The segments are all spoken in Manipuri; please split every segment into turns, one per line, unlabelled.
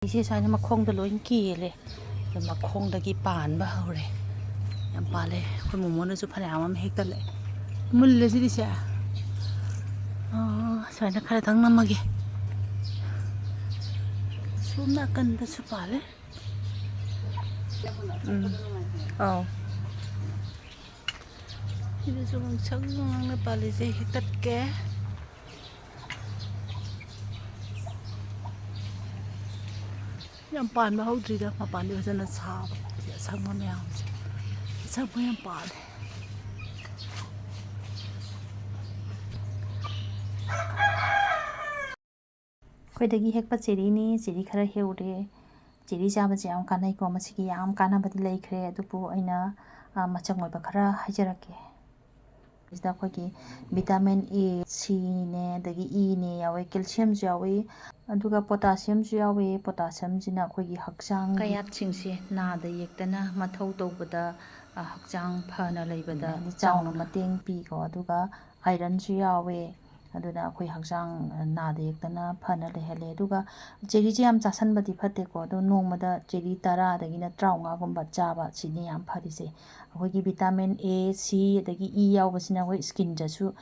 이제 사이는 막콩도 로인 끼래. 막콩다기 반바 하래. 양 발에 그 몸은 좀 파네 아마 핵달래. 물레지리샤. 사이나 카레 당남하게. 숨나 간다 수발래. 이제 좀 청강을 빨리 이제 핵달게. ꯌꯥꯝ ꯄꯥꯟꯕ ꯍꯧꯗ꯭ꯔꯤꯗ ꯃꯄꯥꯟꯗꯤ ꯐꯖꯅ ꯁꯥꯕ ꯑꯁꯪꯕ ꯃꯌꯥꯝꯁꯦ ꯑꯁꯪꯕ ꯌꯥꯝ ꯄꯥꯜꯂꯦ ꯑꯩꯈꯣꯏꯗꯒꯤ ꯍꯦꯛꯄ ꯆꯦꯔꯤꯅꯤ ꯆꯦꯔꯤ ꯈꯔ ꯍꯦꯛꯎꯔꯦ ꯆꯦꯔꯤ ꯆꯥꯕꯁꯦ ꯌꯥꯝ ꯀꯥꯟꯅꯩꯀꯣ ꯃꯁꯤꯒꯤ ꯌꯥꯝ ꯀꯥꯟꯅꯕꯗꯤ ꯂꯩꯈ꯭ꯔꯦ ꯑꯗꯨꯕꯨ ꯑꯩꯅ ꯃꯆꯪ ꯑꯣꯏꯕ ꯈꯔ ꯍꯥꯏꯖꯔꯛꯀꯦ ꯁꯤꯗ ꯑꯩꯈꯣꯏꯒꯤ ꯚꯤꯇꯥꯃꯤꯟ A Cꯅꯦ ꯑꯗꯒꯤ Eꯅꯦ ꯌꯥꯎꯋꯦ ꯀꯦꯜꯁꯤꯌꯝꯁꯨ ꯌꯥꯎꯋꯤ ꯑꯗꯨꯒ ꯄꯣꯇꯥꯁꯤꯌꯝꯁꯨ ꯌꯥꯎꯋꯤ ꯄꯣꯇꯥꯁꯤꯌꯝꯁꯤꯅ ꯑꯩꯈꯣꯏꯒꯤ ꯍꯛꯆꯥꯡ ꯀꯌꯥꯠꯁꯤꯡꯁꯦ ꯅꯥꯗ ꯌꯦꯛꯇꯅ ꯃꯊꯧ ꯇꯧꯕꯗ ꯍꯛꯆꯥꯡ ꯐꯅ ꯂꯩꯕꯗ ꯆꯥꯎꯅ ꯃꯇꯦꯡ ꯄꯤꯀꯣ ꯑꯗꯨꯒ ꯑꯥꯏꯔꯟꯁꯨ ꯌꯥꯎꯋꯦ ꯑꯗꯨꯅ ꯑꯩꯈꯣꯏ ꯍꯛꯆꯥꯡ ꯅꯥꯗ ꯌꯦꯛꯇꯅ ꯐꯅ ꯂꯩꯍꯜꯂꯦ ꯑꯗꯨꯒ ꯆꯦꯔꯤꯁꯦ ꯌꯥꯝ ꯆꯥꯁꯟꯕꯗꯤ ꯐꯠꯇꯦꯀꯣ ꯑꯗꯣ ꯅꯣꯡꯃꯗ ꯆꯦꯔꯤ 10ꯗꯒꯤꯅ 35ꯒꯨꯝꯕ ꯆꯥꯕ ꯁꯤꯅꯤ ꯌꯥꯝ ꯐꯔꯤꯁꯦ ꯑꯩꯈꯣꯏꯒꯤ ꯚꯤꯇꯥꯃꯤꯟ A C ꯑꯗꯒꯤ E ꯌꯥꯎꯕꯁꯤꯅ ꯑꯩꯈꯣꯏ ꯁ꯭ꯀꯤꯟꯗꯁꯨ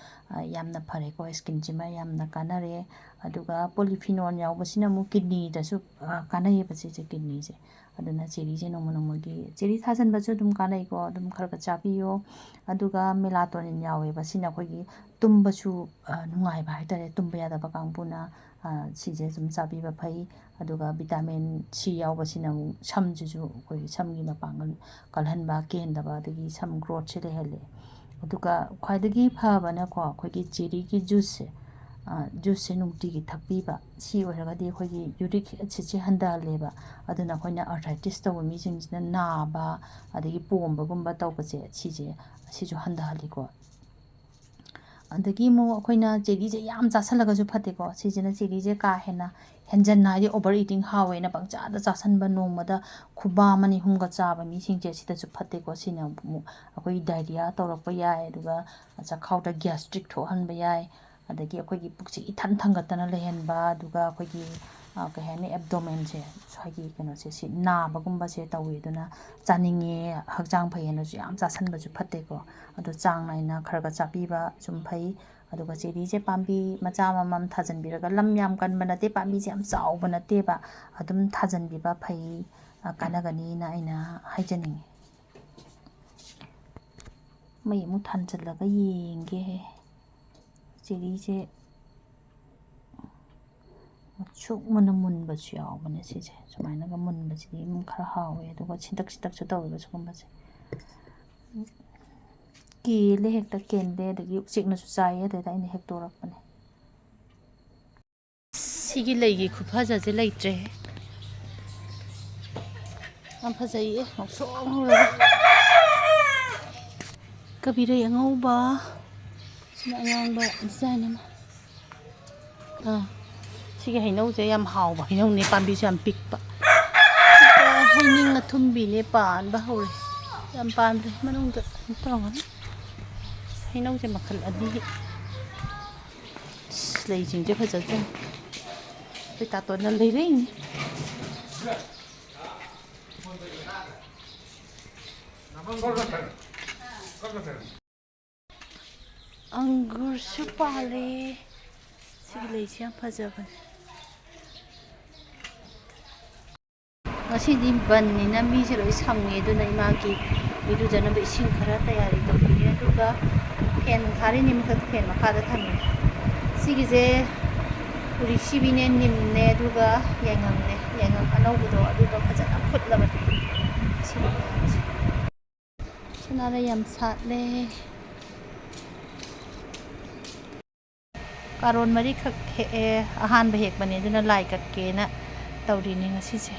ꯌꯥꯝꯅ ꯐꯔꯦꯀꯣ ꯁ꯭ꯀꯤꯟꯁꯤꯃ ꯌꯥꯝꯅ ꯀꯥꯟꯅꯔꯦ ꯑꯗꯨꯒ ꯄꯣꯂꯤꯐꯤꯅꯣꯜ ꯌꯥꯎꯕꯁꯤꯅ ꯑꯃꯨꯛ ꯀꯤꯗꯅꯤꯗꯁꯨ ꯀꯥꯟꯅꯩꯌꯦꯕ ꯁꯤꯁꯦ ꯀꯤꯗꯅꯤꯁꯦ ꯑꯗꯨꯅ ꯆꯦꯔꯤꯁꯦ ꯅꯣꯡꯃ ꯅꯣꯡꯃꯒꯤ ꯆꯦꯔꯤ ꯊꯥꯖꯟꯕꯁꯨ ꯑꯗꯨꯝ ꯀꯥꯟꯅꯩꯀꯣ ꯑꯗꯨꯝ ꯈꯔ ꯆꯥꯕꯤꯌꯣ ꯑꯗꯨꯒ ꯃꯦꯂꯥꯇꯣꯅꯤꯟ ꯌꯥꯎꯋꯦꯕ ꯁꯤꯅ ꯑꯩꯈꯣꯏꯒꯤ ꯇꯨꯝꯕꯁꯨ ꯅꯨꯡꯉꯥꯏꯕ ꯍꯥꯏꯇꯥꯔꯦ ꯇꯨꯝꯕ ꯌꯥꯗꯕ ꯀꯥꯡꯕꯨꯅ ꯁꯤꯁꯦ ꯁꯨꯝ ꯆꯥꯕꯤꯕ ꯐꯩ ꯑꯗꯨꯒ ꯚꯤꯇꯥꯃꯤꯟ C ꯌꯥꯎꯕꯁꯤꯅ ꯑꯃꯨꯛ ꯁꯝꯁꯤꯁꯨ ꯑꯩꯈꯣꯏꯒꯤ ꯁꯝꯒꯤ ꯃꯄꯥꯡꯒꯜ ꯀꯜꯍꯟꯕ ꯀꯦꯟꯗꯕ ꯑꯗꯒꯤ ꯁꯝ ꯒ꯭ꯔꯣꯠꯁꯦ ꯂꯩꯍꯜꯂꯦ ꯑꯗꯨꯒ ꯈ꯭ꯋꯥꯏꯗꯒꯤ ꯐꯕꯅꯀꯣ ꯑꯩꯈꯣꯏꯒꯤ ꯆꯦꯔꯤꯒꯤ ꯖꯨꯁꯁꯦ ꯅꯨꯡꯇꯤꯒꯤ ꯊꯛꯄꯤꯕ ꯁꯤ ꯑꯣꯏꯔꯒꯗꯤ ꯑꯩꯈꯣꯏꯒꯤ ꯌꯨꯔꯤꯛ ꯑꯦꯁꯤꯠꯁꯦ ꯍꯟꯊꯍꯜꯂꯦꯕ ꯑꯗꯨꯅ ꯑꯩꯈꯣꯏꯅ ꯑꯥꯔꯊ꯭ꯔꯥꯏꯇꯤꯁ ꯇꯧꯕ ꯃꯤꯁꯤꯡꯁꯤꯅ ꯅꯥꯕ ꯑꯗꯒꯤ ꯄꯣꯝꯕꯒꯨꯝꯕ ꯇꯧꯕꯁꯦ ꯁꯤꯁꯨ ꯍꯟꯊꯍꯜꯂꯤꯀꯣ ꯑꯗꯒꯤ ꯑꯃꯨꯛ ꯑꯩꯈꯣꯏꯅ ꯆꯦꯔꯤꯁꯦ ꯌꯥꯝ ꯆꯥꯁꯜꯂꯒꯁꯨ ꯐꯠꯇꯦꯀꯣ ꯁꯤꯁꯤꯅ ꯆꯦꯔꯤꯁꯦ ꯀꯥ ꯍꯦꯟꯅ ꯍꯦꯟꯖꯟꯅ ꯍꯥꯏꯗꯤ ꯑꯣꯚꯔ ꯏꯇꯤꯡ ꯍꯥꯎꯋꯦꯅ ꯄꯪꯆꯥꯗ ꯆꯥꯁꯟꯕ ꯅꯣꯡꯃꯗ ꯈꯨꯕꯥꯝ 2-3ꯒ ꯆꯥꯕ ꯃꯤꯁꯤꯡꯁꯦ ꯁꯤꯗꯁꯨ ꯐꯠꯇꯦꯀꯣ ꯁꯤꯅ ꯑꯃꯨꯛ ꯑꯩꯈꯣꯏ ꯗꯥꯏꯔꯤꯌꯥ ꯇꯧꯔꯛꯄ ꯌꯥꯏ ꯑꯗꯨꯒ ꯆꯈꯥꯎꯗ ꯒ꯭ꯌꯥꯁꯇ꯭ꯔꯤꯛ ꯊꯣꯛꯍꯟꯕ ꯌꯥꯏ ꯑꯗꯒꯤ ꯑꯩꯈꯣꯏꯒꯤ ꯄꯨꯛꯁꯤ ꯏꯊꯟ ꯊꯟꯒꯠꯇꯅ ꯂꯩꯍꯟꯕ ꯑꯗꯨꯒ ꯑꯩꯈꯣꯏꯒꯤ ꯀꯩ ꯍꯥꯏꯅꯤ ꯑꯦꯞꯗꯣꯃꯦꯟꯁꯦ ꯁ꯭ꯋꯥꯏꯒꯤ ꯀꯩꯅꯣꯁꯦ ꯁꯤ ꯅꯥꯕꯒꯨꯝꯕꯁꯦ ꯇꯧꯋꯤ ꯑꯗꯨꯅ ꯆꯥꯅꯤꯡꯉꯦ ꯍꯛꯆꯥꯡ ꯐꯩꯌꯦꯅꯁꯨ ꯌꯥꯝ ꯆꯥꯁꯟꯕꯁꯨ ꯐꯠꯇꯦꯀꯣ ꯑꯗꯣ ꯆꯥꯡ ナꯏꯅ ꯈꯔ ꯆꯥꯕꯤꯕ ꯁꯨꯝ ꯐꯩ ꯑꯗꯨꯒ ꯆꯦꯔꯤꯁꯦ ꯄꯥꯝꯕꯤ ꯃꯆꯥ ꯑꯃꯃꯝ ꯊꯥꯖꯟꯕꯤꯔꯒ ꯂꯝ ꯌꯥꯝ ꯀꯟꯕ ꯅꯠꯇꯦ ꯄꯥꯝꯕꯤꯁꯦ ꯌꯥꯝ ꯆꯥꯎꯕ ꯅꯠꯇꯦꯕ ꯑꯗꯨꯝ ꯊꯥꯖꯟꯕꯤꯕ ꯐꯩ ꯀꯥꯟꯅꯒꯅꯤꯅ ꯑꯩꯅ ꯍꯥꯏꯖꯅꯤꯡꯉꯤ ꯃꯩ ꯑꯃꯨꯛ ꯊꯥꯟꯖꯜꯂꯒ ꯌꯦꯡꯒꯦ ꯆꯦꯔꯤꯁꯦ ꯃꯨꯁꯨꯛ ꯃꯨꯟꯅ ꯃꯨꯟꯕꯁꯨ ꯌꯥꯎꯕꯅꯦ ꯁꯤꯁꯦ ꯁꯨꯃꯥꯏꯅꯒ ꯃꯨꯟꯕꯁꯤꯗꯤ ꯑꯗꯨꯝ ꯈꯔ ꯍꯥꯎꯋꯦ ꯑꯗꯨꯒ ꯁꯤꯟꯇꯛꯁꯨ ꯇꯧꯋꯦꯕ ꯁꯤꯒꯨꯝꯕꯁꯦ ꯀꯦꯜꯂꯦ ꯍꯦꯛꯇ ꯀꯦꯟꯗꯦ ꯑꯗꯒꯤ ꯎꯆꯦꯛꯅꯁꯨ ꯆꯥꯏꯌꯦ ꯑꯗꯩꯗ ꯑꯩꯅ ꯍꯦꯛꯇꯣꯔꯛꯄꯅꯦ ꯁꯤꯒꯤ ꯂꯩꯒꯤ ꯈꯨꯐꯖꯁꯦ ꯂꯩꯇ꯭ꯔꯦ ꯌꯥꯝ ꯐꯖꯩꯌꯦ ꯉꯧꯁꯣꯛ ꯉꯧꯔꯒ ꯀꯕꯤꯔꯩ ꯑꯉꯧꯕ ꯁꯤꯅ ꯑꯉꯥꯡꯕ ꯗꯤꯖꯥꯏꯟ ꯑꯃ ꯁꯤꯒꯤ ꯍꯩꯅꯧꯁꯦ ꯌꯥꯝ ꯍꯥꯎꯕ ꯍꯩꯅꯧꯅꯦ ꯄꯥꯝꯕꯤꯁꯨ ꯌꯥꯝ ꯄꯤꯛꯄ ꯍꯩꯅꯤꯡ ꯑꯊꯨꯝꯕꯤꯅꯦ ꯄꯥꯟꯕ ꯍꯧꯔꯦ ꯌꯥꯝ ꯄꯥꯟꯗ꯭ꯔꯦ ꯃꯅꯨꯡꯗ ꯇꯧꯔꯝꯒꯅꯤ ꯍꯩꯅꯧꯁꯦ ꯃꯈꯜ 2 ꯂꯩꯁꯤꯡꯁꯦ ꯐꯖꯗ꯭ꯔꯦ ꯑꯩꯈꯣꯏ ꯇꯥꯇꯣꯟꯅ ꯂꯩꯔꯛꯏꯅꯤ ꯑꯪꯒꯨꯔꯁꯨ ꯄꯥꯜꯂꯦ ꯁꯤꯒꯤ ꯂꯩꯁꯦ ꯌꯥꯝ ꯐꯖꯕꯅꯦ ꯉꯁꯤꯗꯤ ꯕꯟꯅꯤꯅ ꯃꯤꯁꯦ ꯂꯣꯏ ꯁꯪꯉꯦ ꯑꯗꯨꯅ ꯏꯃꯥꯒꯤ ꯏꯔꯨꯖꯅꯕ ꯏꯁꯤꯡ ꯈꯔ ꯇꯌꯥꯔꯤ ꯇꯧꯕꯤꯔꯦ ꯑꯗꯨꯒ ꯐꯦꯟ ꯊꯥꯔꯤꯅꯤ ꯃꯊꯛꯇ ꯐꯦꯟ ꯃꯈꯥꯗ ꯊꯝꯃꯦ ꯁꯤꯒꯤꯁꯦ ꯎꯔꯤꯛꯁꯤꯕꯤꯅꯦ ꯅꯤꯝꯅꯦ ꯑꯗꯨꯒ ꯌꯥꯏꯉꯪꯅꯦ ꯌꯥꯏꯉꯪ ꯑꯅꯧꯕꯗꯣ ꯑꯗꯨꯒ ꯐꯖꯅ ꯐꯨꯠꯂꯕꯅꯦ ꯁꯤꯒꯤ ꯃꯌꯥꯝꯁꯦ ꯁꯅꯥꯔ ꯌꯥꯝ ꯁꯥꯠꯂꯦ ꯀꯥꯔꯣꯟ 4ꯈꯛ ꯍꯦꯛꯑꯦ ꯑꯍꯥꯟꯕ ꯍꯦꯛꯄꯅꯦ ꯑꯗꯨꯅ ꯂꯥꯏ ꯀꯠꯀꯦꯅ ꯇꯧꯔꯤꯅꯦ ꯉꯁꯤꯁꯦ